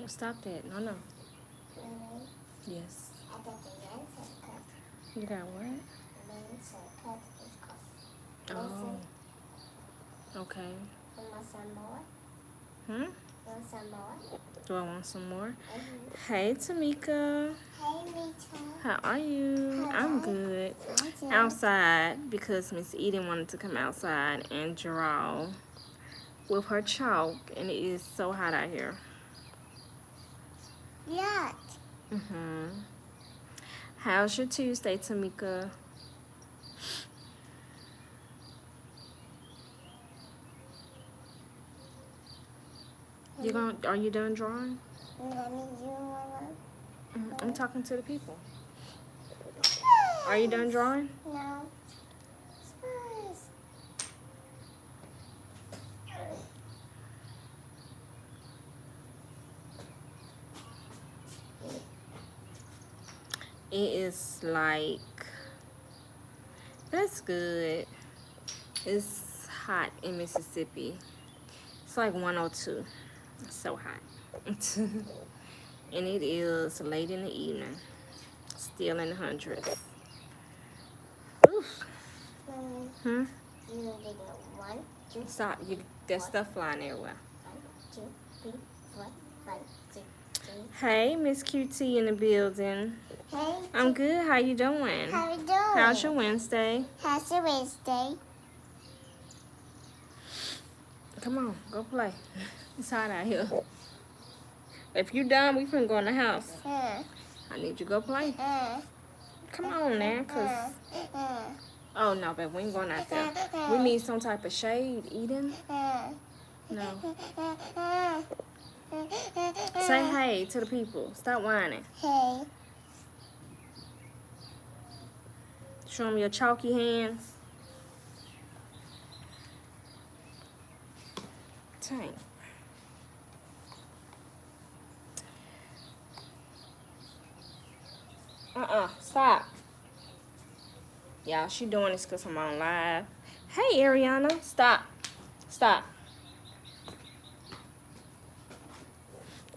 Stop that. No, no. Really? Yes. I got the men's haircut. You got what? Men's haircut is called. Oh. Okay. You want some more? Hmm? You want some more? Do I want some more? Mm-hmm. Hey, Tamika. Hey, Mita. How are you? Hi. I'm good. I'm Outside because Miss Eden wanted to come outside and draw with her chalk, and it is so hot out here. Yuck. How's your Tuesday, Tamika? Are you done drawing? I'm talking to the people. Are you done drawing? No. Spice. It is like, that's good. It's hot in Mississippi. It's like 102. It's so hot. And it is late in the evening. Still in the hundreds. Oof. Hmm? You gonna get it 1, 2, Stop. There's stuff flying everywhere. 1, 2, 3, 4, 5, 6, 7. Hey, Miss QT in the building. Hey. I'm good. How you doing? How you doing? How's your Wednesday? How's your Wednesday? Come on, go play. It's hot out here. If you done, we finna go in the house. I need you to go play. Come on now, cause oh no, babe, we ain't going out there. We need some type of shade, Eden. No. Say hey to the people. Stop whining. Hey. Show them your chalky hands. Dang. Stop. Y'all, she doing this because I'm on live. Hey, Ariana. Stop. Stop.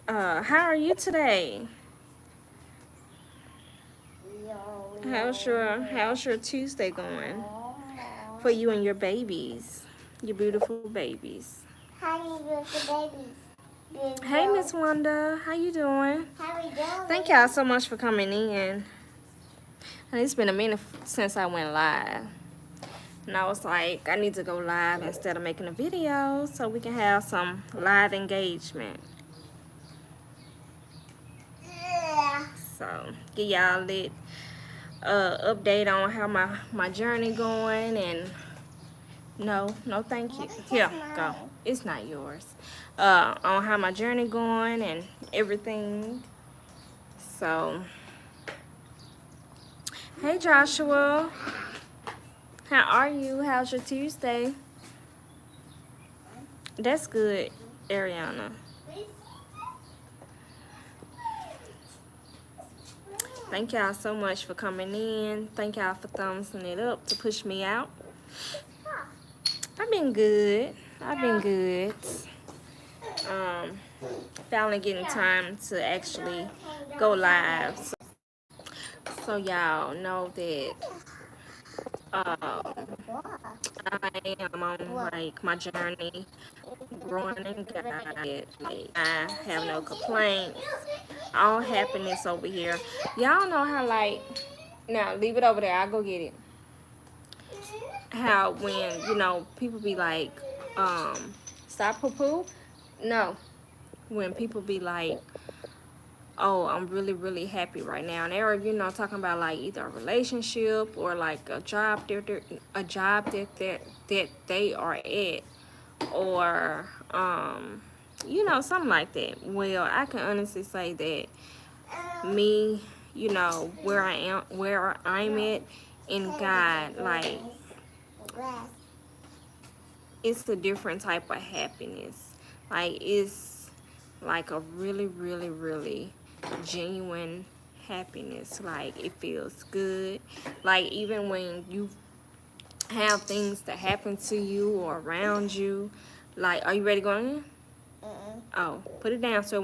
How are you today? How's your Tuesday going? For you and your babies. Your beautiful babies. How you doing for babies? Hey, Miss Wanda. How you doing? How you doing? Thank y'all so much for coming in. And it's been a minute since I went live. And I was like, I need to go live instead of making a video so we can have some live engagement. So, give y'all a update on how my journey going. And no thank you. Here, go. It's not yours. On how my journey going and everything. So, hey Joshua. How are you? How's your Tuesday? That's good, Ariana. Thank y'all so much for coming in. Thank y'all for thumbsing it up to push me out. I've been good. Finally getting time to actually go live. So y'all know that I am on like my journey growing in God. Like, I have no complaints. All happiness over here. Y'all know how like, now leave it over there, I'll go get it. How when, people be like, stop poo-poo? No. When people be like, oh, I'm really, really happy right now. And they're, talking about like either a relationship or like a job that they are at, or something like that. Well, I can honestly say that me, where I'm at in God, like, it's a different type of happiness. Like, it's like a really, really, really genuine happiness. Like, it feels good. Like, even when you have things that happen to you or around you, like, are you ready to go in? Oh, put it down so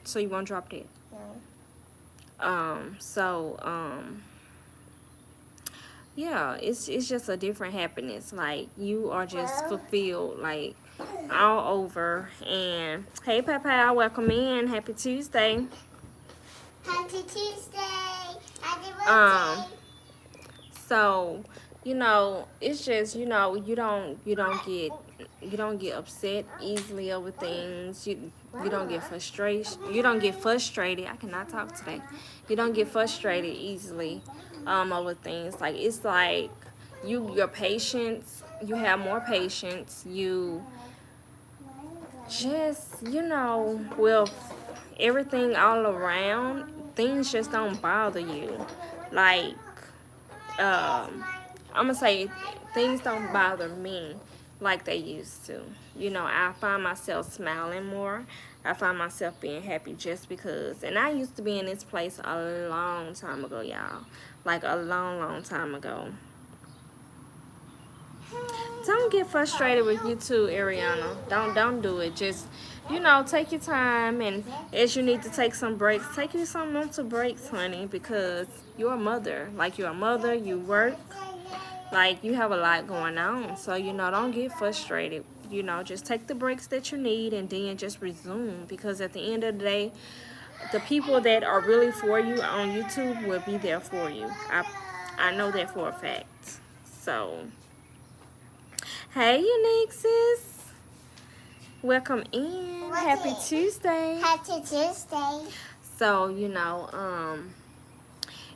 So you won't drop dead. No. Yeah, it's just a different happiness. Like, you are just fulfilled, like, all over. And hey, Papa, welcome in. Happy Tuesday. Happy Tuesday. Happy Um, birthday. So, it's just, you don't get upset easily over things. You don't get frustrated. You don't get frustrated. I cannot talk today. You don't get frustrated easily over things. Like, it's like your patience. You have more patience. You just, with everything all around, things just don't bother you. Like, I'm gonna say things don't bother me like they used to. I find myself smiling more. I find myself being happy just because. And I used to be in this place a long time ago, y'all. Like a long, long time ago. Don't get frustrated with you too, Ariana. Don't do it. Just, take your time, and as you need to take some breaks, take you some mental breaks, honey, because you're a mother. Like, you're a mother, you work, like, you have a lot going on. So, don't get frustrated. Just take the breaks that you need and then just resume, because at the end of the day, the people that are really for you on YouTube will be there for you. I know that for a fact. So, hey, Unique sis. Welcome in. Happy Tuesday. Happy Tuesday. So,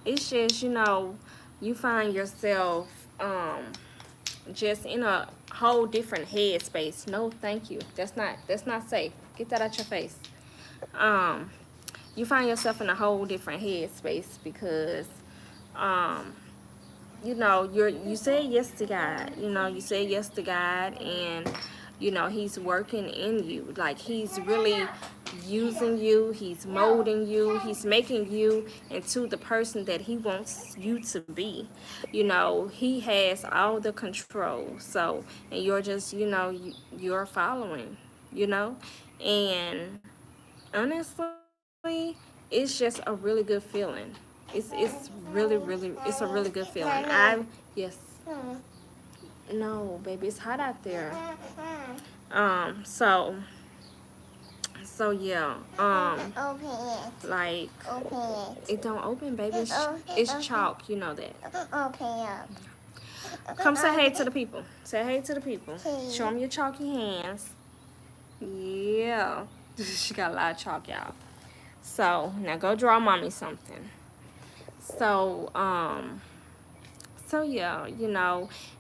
it's just, you find yourself just in a whole different headspace. No, thank you. That's not safe. Get that out your face. You find yourself in a whole different headspace because you said yes to God. You said yes to God, and He's working in you. Like, He's really using you. He's molding you. He's making you into the person that He wants you to be. He has all the control. So, and you're just, you're following. And honestly, it's just a really good feeling. It's really, really, it's a really good feeling. Yes. No, baby, it's hot out there. So yeah. Open it. Like, Open it. it don't open, baby. It's chalk. You know that. Open up. Come say hey to the people. Say hey to the people. Hey. Show them your chalky hands. Yeah. She got a lot of chalk, y'all. So, now go draw mommy something. So yeah,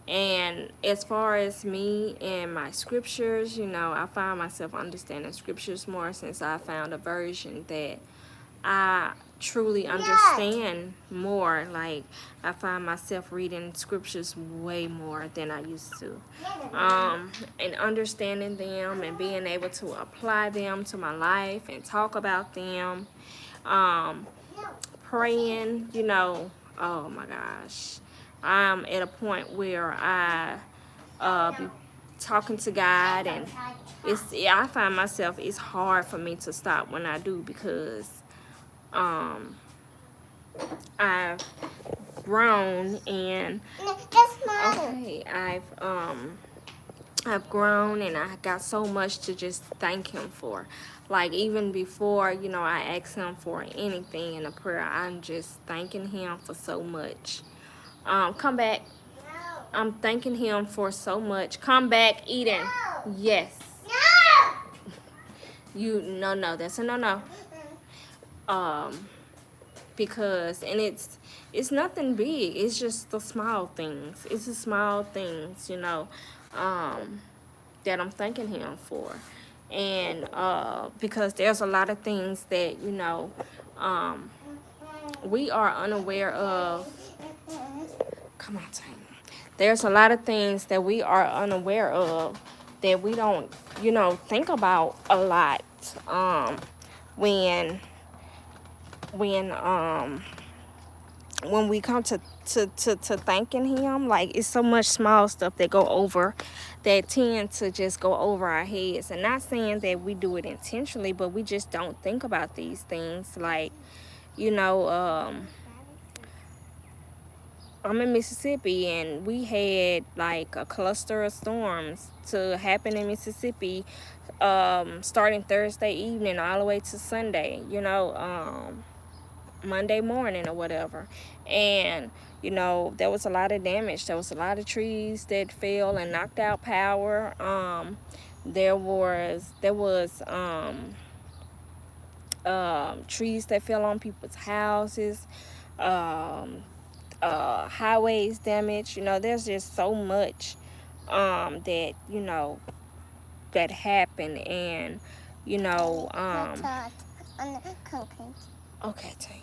and as far as me and my scriptures, I find myself understanding scriptures more since I found a version that I truly understand more. Like, I find myself reading scriptures way more than I used to. And understanding them and being able to apply them to my life and talk about them. Praying, oh my gosh. I'm at a point where I be talking to God, and I find myself, it's hard for me to stop when I do, because I've grown, and okay, I've grown, and I got so much to just thank Him for. Like, even before, I ask Him for anything in a prayer, I'm just thanking Him for so much. Come back. I'm thanking Him for so much. Come back, Eden. Yes. No, that's a no. Because, and it's nothing big. It's just the small things. It's the small things, that I'm thanking Him for. And because there's a lot of things that, we are unaware of. Come on, Taylor. There's a lot of things that we are unaware of that we don't, think about a lot when when we come to thanking him, like it's so much small stuff that go over, that tend to just go over our heads. And not saying that we do it intentionally, but we just don't think about these things. Like, you know, I'm in Mississippi, and we had like a cluster of storms to happen in Mississippi, starting Thursday evening all the way to Sunday, Monday morning or whatever. And there was a lot of damage. There was a lot of trees that fell and knocked out power. There was trees that fell on people's houses. Highways damaged. There's just so much that that happened. And okay, take.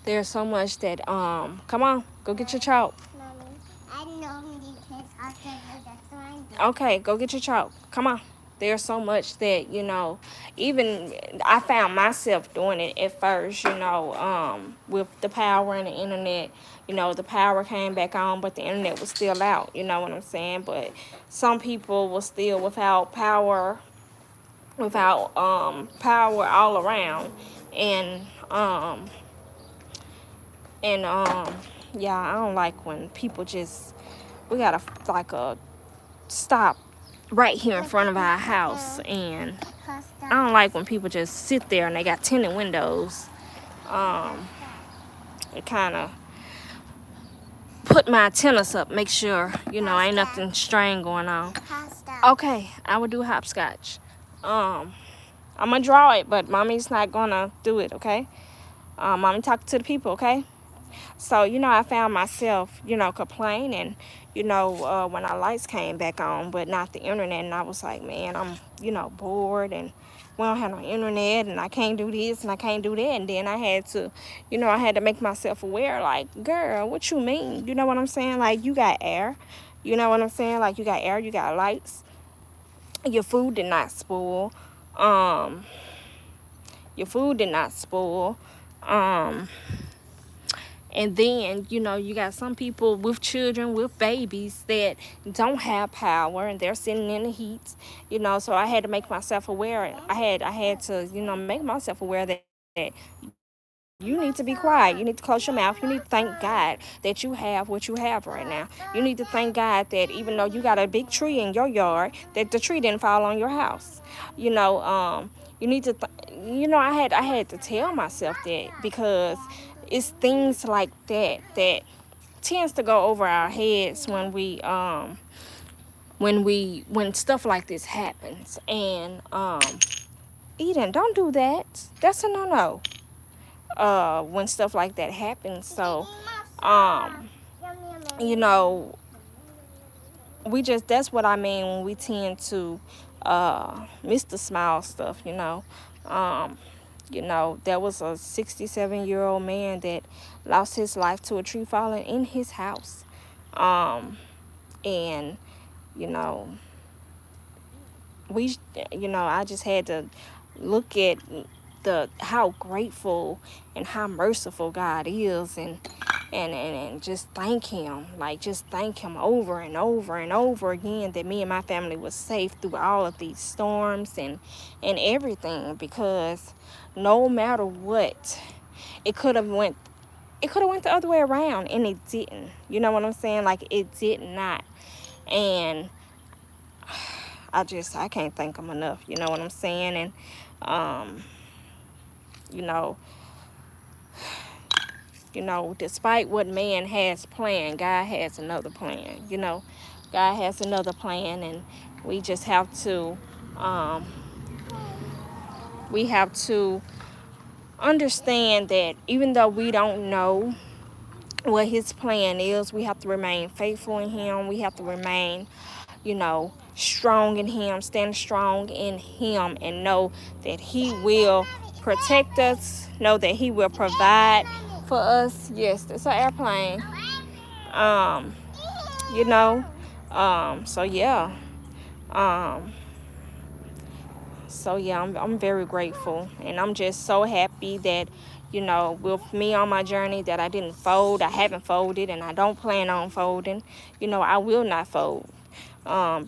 There's so much that come on, go get your chalk. Okay, go get your chalk. Come on. There's so much that, even I found myself doing it at first, with the power and the internet. The power came back on, but the internet was still out, you know what I'm saying? But some people were still without power all around. And yeah, I don't like when people just, we gotta stop right here in front of our house. And I don't like when people just sit there and they got tinted windows. It kind of put my antennas up, make sure ain't nothing strange going on. Okay, I would do hopscotch. I'm gonna draw it, but mommy's not gonna do it. Okay, mommy talk to the people. Okay. So, I found myself, complaining, when our lights came back on, but not the internet. And I was like, man, I'm, bored, and we don't have no internet, and I can't do this and I can't do that. And then I had to make myself aware, like, girl, what you mean? You know what I'm saying? Like, you got air. You know what I'm saying? Like, you got air, you got lights. Your food did not spoil. Your food did not spoil. And then, you got some people with children, with babies that don't have power, and they're sitting in the heat, so I had to make myself aware. I had to, make myself aware that you need to be quiet. You need to close your mouth. You need to thank God that you have what you have right now. You need to thank God that even though you got a big tree in your yard, that the tree didn't fall on your house. You need to, I had to tell myself that, because it's things like that tends to go over our heads when stuff like this happens. And Eden, don't do that. That's a no. When stuff like that happens. So we just, that's what I mean when we tend to miss the small stuff. There was a 67-year-old man that lost his life to a tree falling in his house. And, I just had to look at how grateful and how merciful God is, and just thank him. Like, just thank him over and over and over again that me and my family was safe through all of these storms and everything. Because no matter what, it could have went the other way around, and it didn't. You know what I'm saying? Like, it did not. And I can't thank him enough. You know what I'm saying? And despite what man has planned, God has another plan. God has another plan, and we just have to understand that even though we don't know what his plan is, we have to remain faithful in him. We have to remain, strong in him, stand strong in him, and know that he will protect us, know that he will provide for us. Yes, that's an airplane. So yeah. I'm very grateful, and I'm just so happy that you know, with me on my journey, that I didn't fold. I haven't folded, and I don't plan on folding. You know, I will not fold,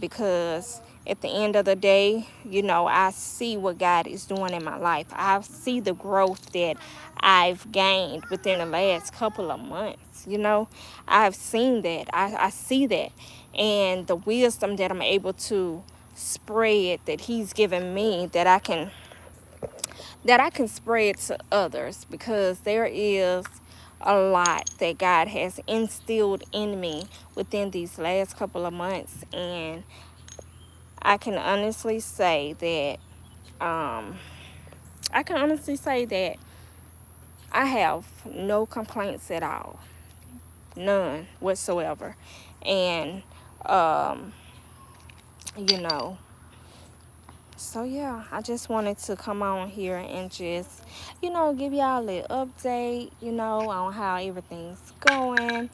because at the end of the day, you know, I see what God is doing in my life. I see the growth that I've gained within the last couple of months. You know, I've seen that. I see that. And the wisdom that I'm able to spread, that He's given me, that I can spread to others, because there is a lot that God has instilled in me within these last couple of months. And I can honestly say that I have no complaints at all, none whatsoever. And you know, so yeah, I just wanted to come on here and just, you know, give y'all an update, you know, on how everything's going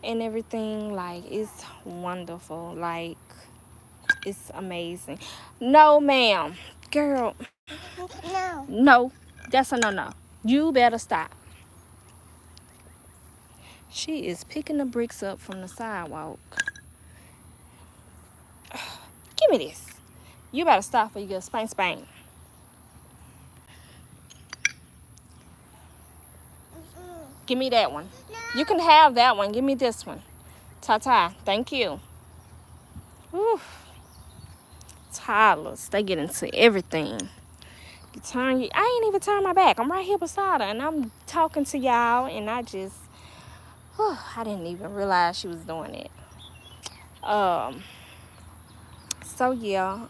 and everything. Like, it's wonderful. Like, it's amazing. No, ma'am. Girl, No. no. That's a no-no. You better stop. She is picking the bricks up from the sidewalk. Give me this. You better stop or you get spank spank. Give me that one. You can have that one. Give me this one. Ta-ta. Thank you. Whew. Toddlers, they get into everything. I ain't even turn my back. I'm right here beside her, and I'm talking to y'all, and I just, I didn't even realize she was doing it. So yeah,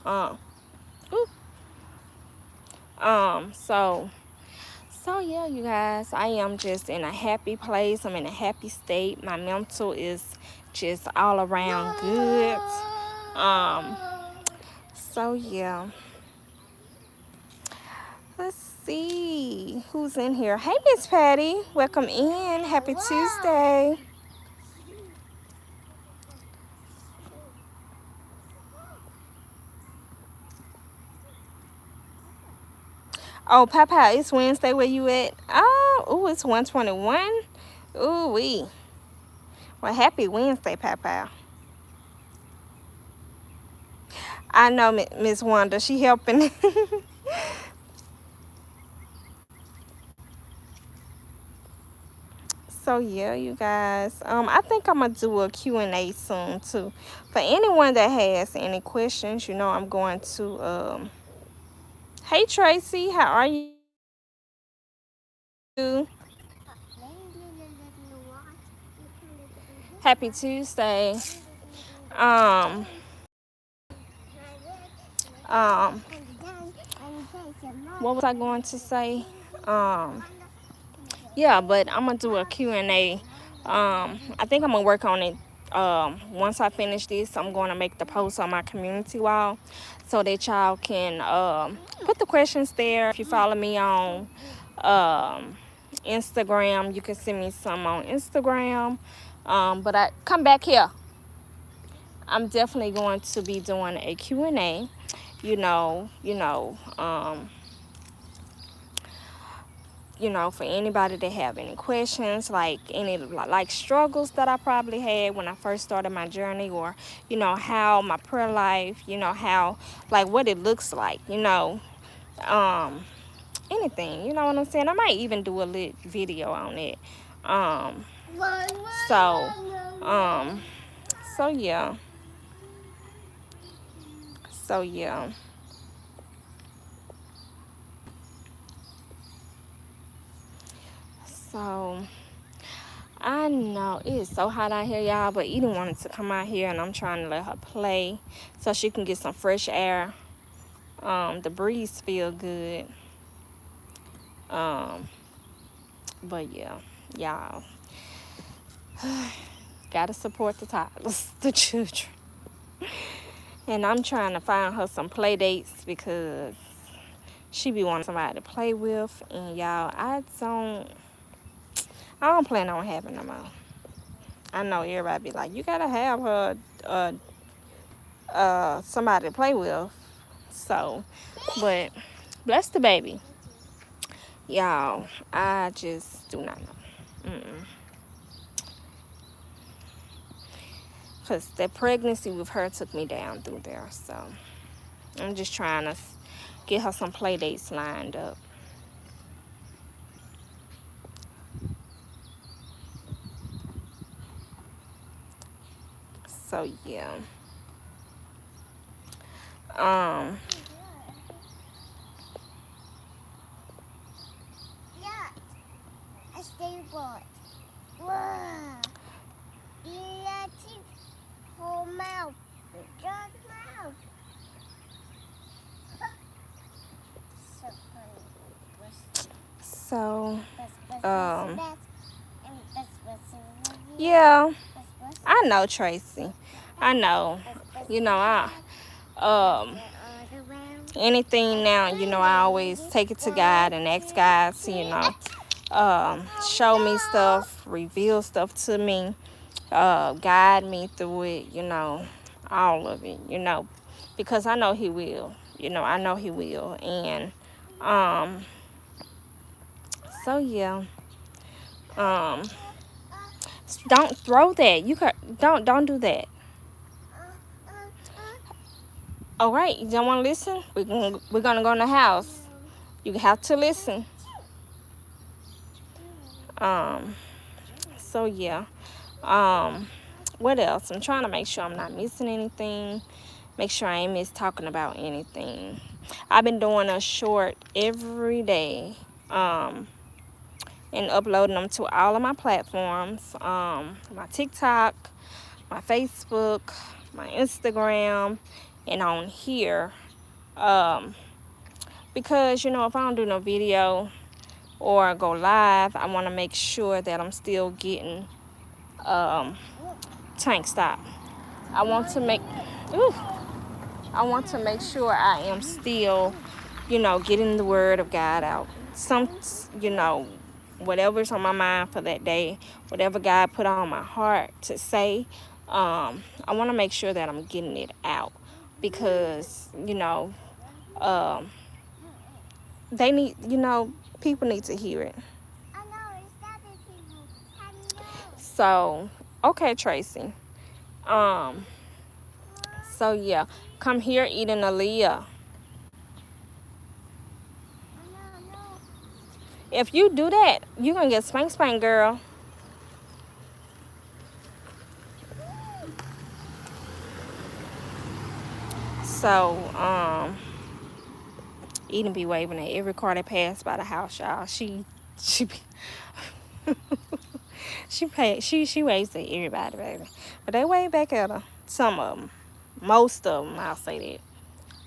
so yeah, you guys, I am just in a happy place. I'm in a happy state. My mental is just all around good. So yeah. Let's see who's in here. Hey, Miss Patty. Welcome in. Happy Tuesday. Oh, Papa, it's Wednesday. Where you at? Oh, it's 121. Ooh, wee. Well, happy Wednesday, Papa. I know Miss Wanda. She helping. So yeah, you guys. I think I'm gonna do a Q&A soon too. For anyone that has any questions, you know, I'm going to. Hey Tracy, how are you? Happy Tuesday. Um. What was I going to say? Yeah, but I'm gonna do a Q&A. I think I'm gonna work on it. Once I finish this, I'm going to make the post on my community wall so that y'all can put the questions there. If you follow me on Instagram, you can send me some on Instagram. But I come back here. I'm definitely going to be doing a Q&A. For anybody that have any questions, like any like struggles that I probably had when I first started my journey, or how my prayer life, how, like, what it looks like, anything, you know what I'm saying. I might even do a lit video on it. So so yeah. So yeah. So I know it is so hot out here, y'all, but Eden wanted to come out here, and I'm trying to let her play so she can get some fresh air. The breeze feel good. But yeah, y'all, gotta support the toddlers, the children. And I'm trying to find her some play dates because she be wanting somebody to play with, and y'all, I don't plan on having them all. I know everybody be like, you gotta have her somebody to play with. So, but bless the baby. Y'all, I just do not know. Because that pregnancy with her took me down through there. So I'm just trying to get her some play dates lined up. So yeah. Yeah, a skateboard. Wow. Yeah, teeth. Whole mouth. Just mouth. So funny. So And yeah, I know, Tracy. I know. You know, anything now, you know, I always take it to God and ask God to, you know, show me stuff, reveal stuff to me, guide me through it, you know, all of it, you know, because I know He will, you know, I know He will. And so yeah, don't throw that. You don't do that. All right, you don't want to listen? We're gonna go in the house. You have to listen. So yeah. What else? I'm trying to make sure I'm not missing anything. Make sure I ain't miss talking about anything. I've been doing a short every day. And uploading them to all of my platforms. My TikTok, my Facebook, my Instagram, and on here. Because, you know, if I don't do no video or go live, I want to make sure that I'm still getting tank stop. I want to make sure I am still, you know, getting the word of God out. You know, whatever's on my mind for that day, whatever God put on my heart to say, I want to make sure that I'm getting it out because, you know, they need, you know, people need to hear it. So, okay, Tracy. So yeah, come here eating Aaliyah. If you do that, you're gonna get spank, girl. So, Eden be waving at every car that passed by the house, y'all. She she waves at everybody, baby. But they wave back at her. Some of them, most of them, I'll say that.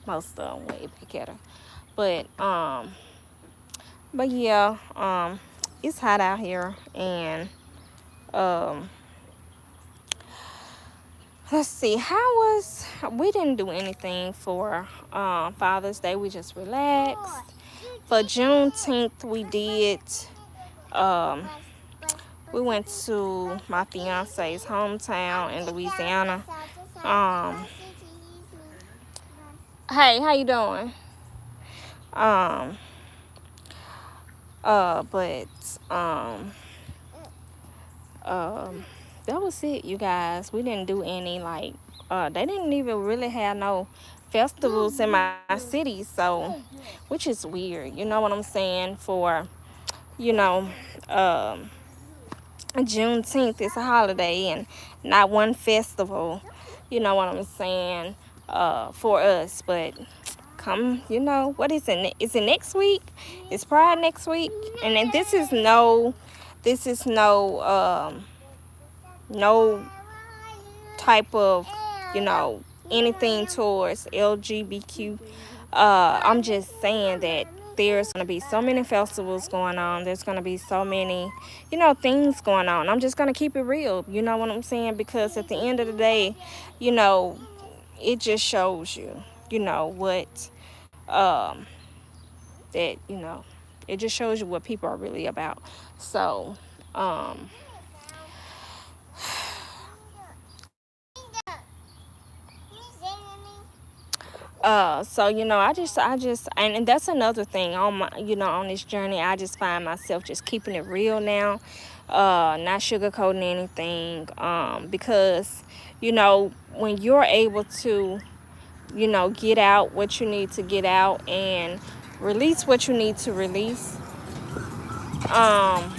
Most of them wave back at her. But yeah, it's hot out here, and let's see, we didn't do anything for Father's Day. We just relaxed. For Juneteenth, we did. We went to my fiance's hometown in Louisiana. Hey, how you doing? But that was it, you guys. We didn't do any like they didn't even really have no festivals in my city, so which is weird, you know what I'm saying? For, you know, Juneteenth is a holiday and not one festival, you know what I'm saying, for us. But come, you know, what is it? Is it next week? Is Pride next week? And then this is no no type of, you know, anything towards LGBTQ. I'm just saying that there's going to be so many festivals going on. There's going to be so many, you know, things going on. I'm just going to keep it real. You know what I'm saying? Because at the end of the day, you know, it just shows you, you know, what, that, you know, it just shows you what people are really about. So, So and that's another thing on my, on this journey. I just find myself just keeping it real now, not sugarcoating anything, because when you're able to get out what you need to get out and release what you need to release, um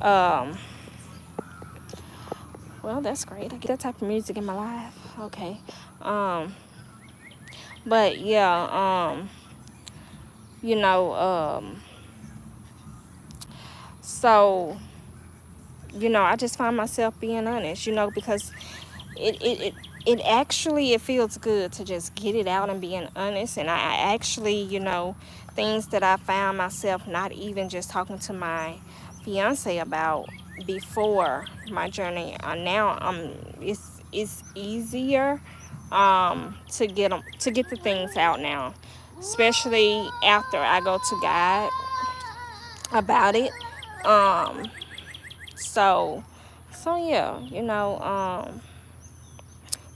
um well, that's great. I get that type of music in my life. Okay. um but yeah, you know so I just find myself being honest, because it actually, it feels good to just get it out and being honest. And I actually, things that I found myself not even just talking to my fiance about before my journey, now it's easier to get the things out now, especially after I go to God about it. um so yeah,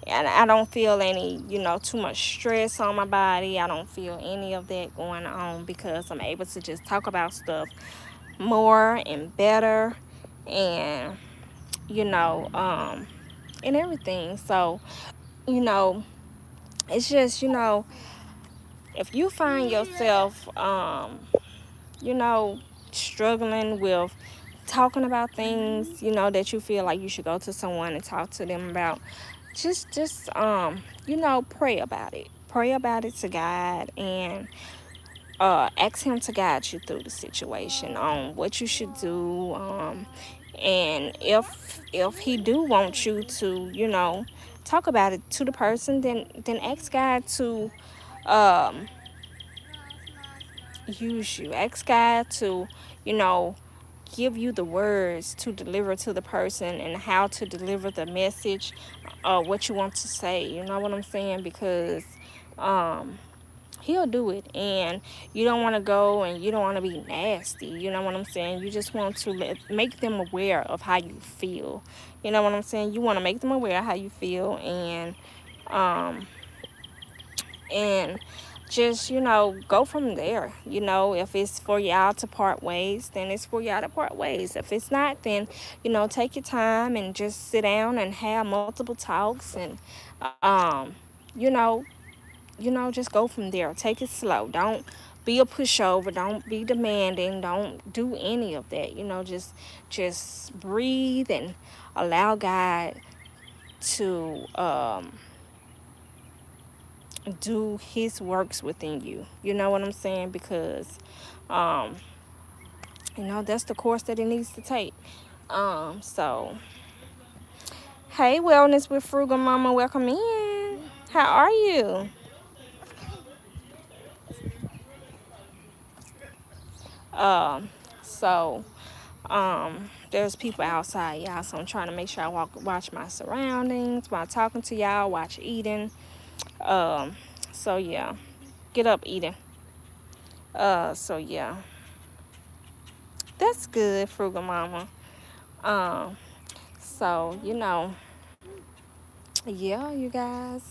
and I don't feel any, too much stress on my body. I don't feel any of that going on because I'm able to just talk about stuff more and better, and you know and everything. So you know it's just, if you find yourself you know struggling with talking about things, that you feel like you should go to someone and talk to them about, just pray about it to God, and ask him to guide you through the situation on what you should do. And if he do want you to, talk about it to the person, then ask God to um use you. Ask God to, you know give you the words to deliver to the person, and how to deliver the message, what you want to say. You know what I'm saying? Because um he'll do it, and you don't want to go and you don't want to be nasty. You know what I'm saying? You just want to make them aware of how you feel. You know what I'm saying? You want to make them aware of how you feel, um and just, go from there. If it's for y'all to part ways, then it's for y'all to part ways. If it's not, then, take your time and just sit down and have multiple talks, and um you know just go from there. Take it slow. Don't be a pushover. Don't be demanding. Don't do any of that. Just breathe and allow God to do his works within you. You know what I'm saying? Because um that's the course that it needs to take. So hey, Wellness with Frugal Mama, welcome in. How are you? um so there's people outside, y'all, so I'm trying to make sure I watch my surroundings while talking to y'all, watch Eden. So yeah, get up, Eden. So yeah, that's good, Frugal Mama. um so yeah, you guys,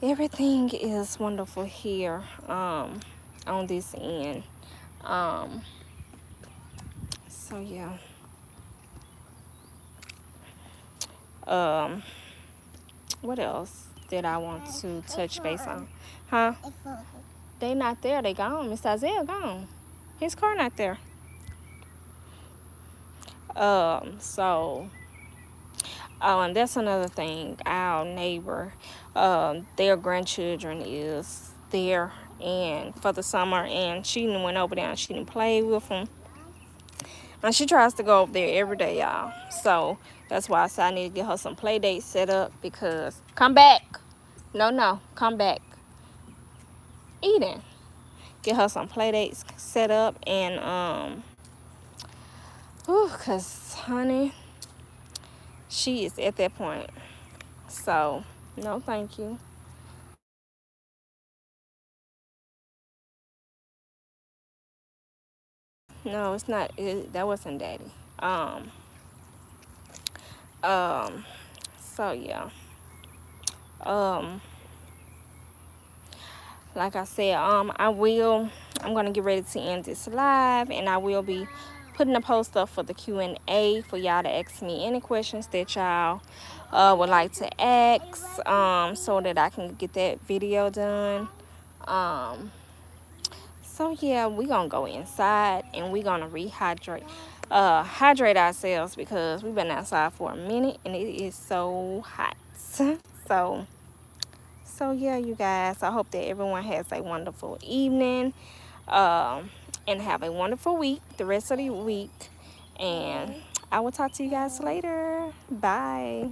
everything is wonderful here, on this end. um so yeah. um what else did I want to touch base on? Huh? They not there. They gone. Mr. Isaiah gone. His car not there. So, oh, and that's another thing. Our neighbor, their grandchildren is there, and for the summer, and she done went over there and she didn't play with them. And she tries to go over there every day, y'all. So that's why I said I need to get her some play dates set up, because come back. No, come back. Eden. Get her some play dates set up, and cause honey, she is at that point. So no, thank you. No, it's not. That wasn't daddy. Um. Um. So yeah. Like I said, I'm gonna get ready to end this live, and I will be putting a post up for the Q&A for y'all to ask me any questions that y'all would like to ask, so that I can get that video done. So yeah, we gonna go inside and we gonna hydrate ourselves, because we've been outside for a minute and it is so hot. So yeah, you guys, I hope that everyone has a wonderful evening, and have a wonderful week, the rest of the week, and I will talk to you guys later. Bye.